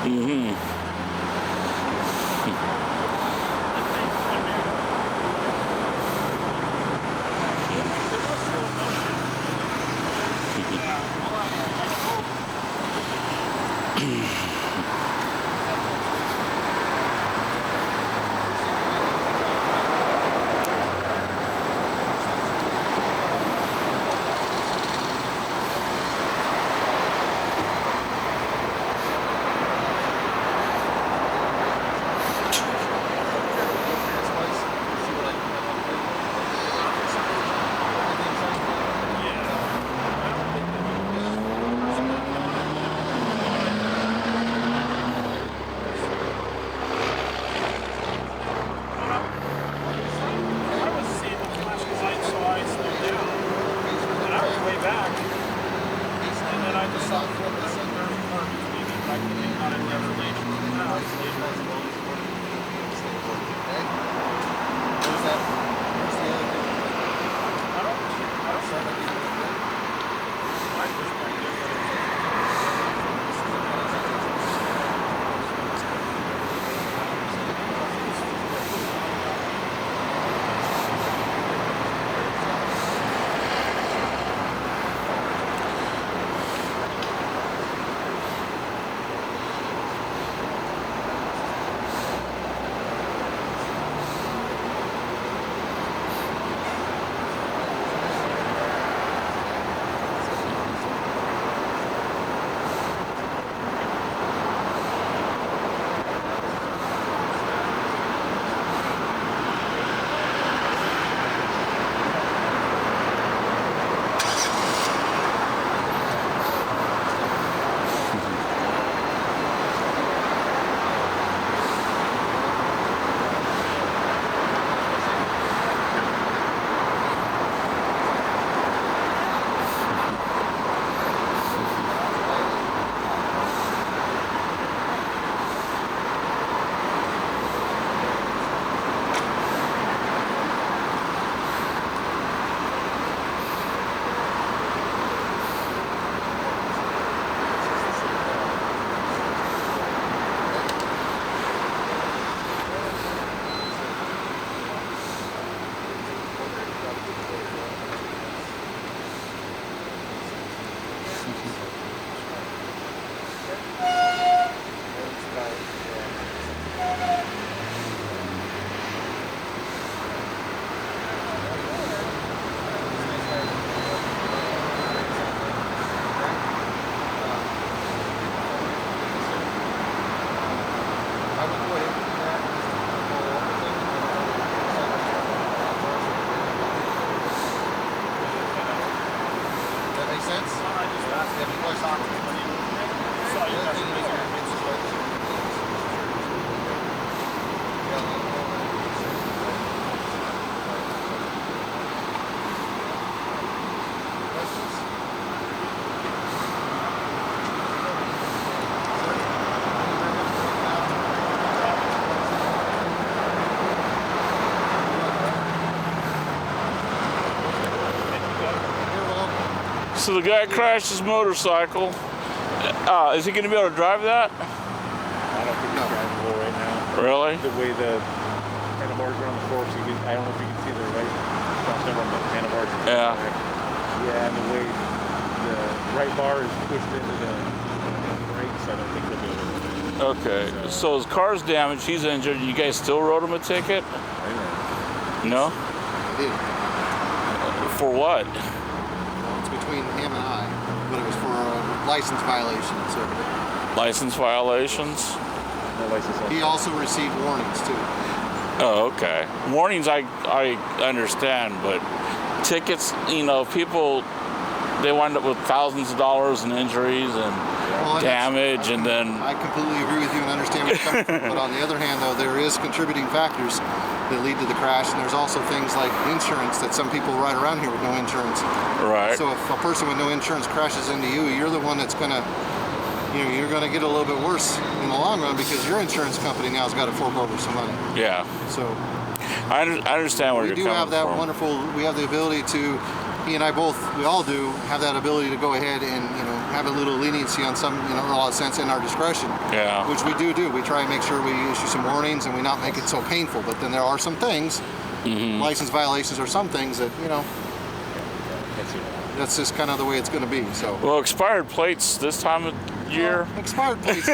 Mm-hmm. So the guy crashed his motorcycle. Is he going to be able to drive that? I don't think he's drivable right now. Really? The way the handlebars are on the forks, I don't know if you can see the right crossover on the handlebars. Yeah. Yeah, and the way the right bar is pushed into the brakes, I don't think they'll be able to. Okay. So his car's damaged. He's injured. You guys still wrote him a ticket? No? I did. For what? It's between him and I, but it was for a license violation. So License violations? No license. he also received warnings too. Oh, okay. Warnings I understand, but tickets, you know, people, they wind up with thousands of dollars in injuries and damage, and then... I completely agree with you and understand where you're coming from, but on the other hand, though, there is contributing factors that lead to the crash, and there's also things like insurance that some people ride around here with no insurance. Right. So if a person with no insurance crashes into you, you're the one that's gonna, you know, you're gonna get a little bit worse in the long run because your insurance company now has got to fork over some money. Yeah. So I understand where you're coming from. We do have that wonderful, we have the ability to, he and I both, we all do have that ability to go ahead and, you know, have a little leniency on some, in a lot of sense, in our discretion. Yeah. Which we do. We try and make sure we issue some warnings and we not make it so painful. But then there are some things, license violations or some things that, that's just kind of the way it's going to be. So. Well, expired plates this time of year. Expired plates.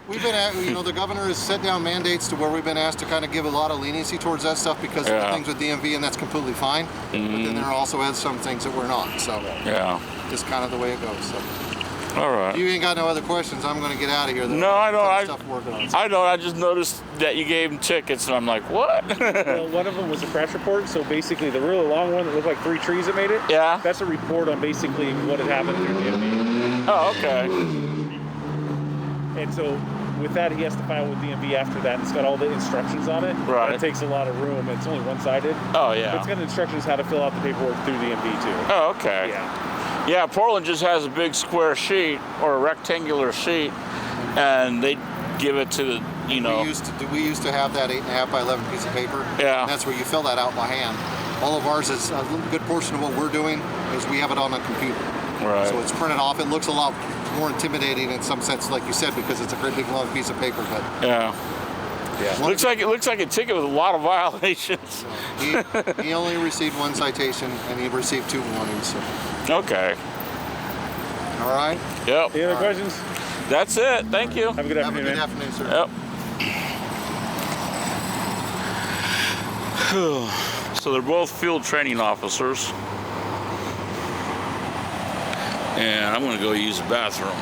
We've been, the governor has set down mandates to where we've been asked to kind of give a lot of leniency towards that stuff because of the things with DMV, and that's completely fine. But then there also is some things that we're not. So. Yeah. Just kind of the way it goes. So. All right. You ain't got no other questions. I'm going to get out of here. No, I don't. Stuff working on. I don't. I just noticed that you gave him tickets, and I'm like, what? Well, one of them was a crash report. So basically, the really long one that looked like 3 trees that made it. Yeah. That's a report on basically what had happened through DMV. Oh, okay. And so with that, he has to file with DMV after that. And it's got all the instructions on it. Right. And it takes a lot of room. It's only one-sided. Oh, yeah. But it's got instructions how to fill out the paperwork through DMV too. Oh, okay. Yeah. Yeah, Portland just has a big square sheet or a rectangular sheet, and they give it to the, We used to have that 8.5 by 11 piece of paper. Yeah. And that's where you fill that out by hand. All of ours is a good portion of what we're doing is we have it on a computer. Right. So it's printed off. It looks a lot more intimidating in some sense, like you said, because it's a great big long piece of paper. But Yeah. Yeah. Looks like a ticket with a lot of violations. he only received 1 citation and he received 2 warnings. So. Okay. All right. Yep. Any other questions? That's it. Thank you. Have a good Have a afternoon, good man. afternoon, sir. Yep. So they're both field training officers. And I'm going to go use the bathroom.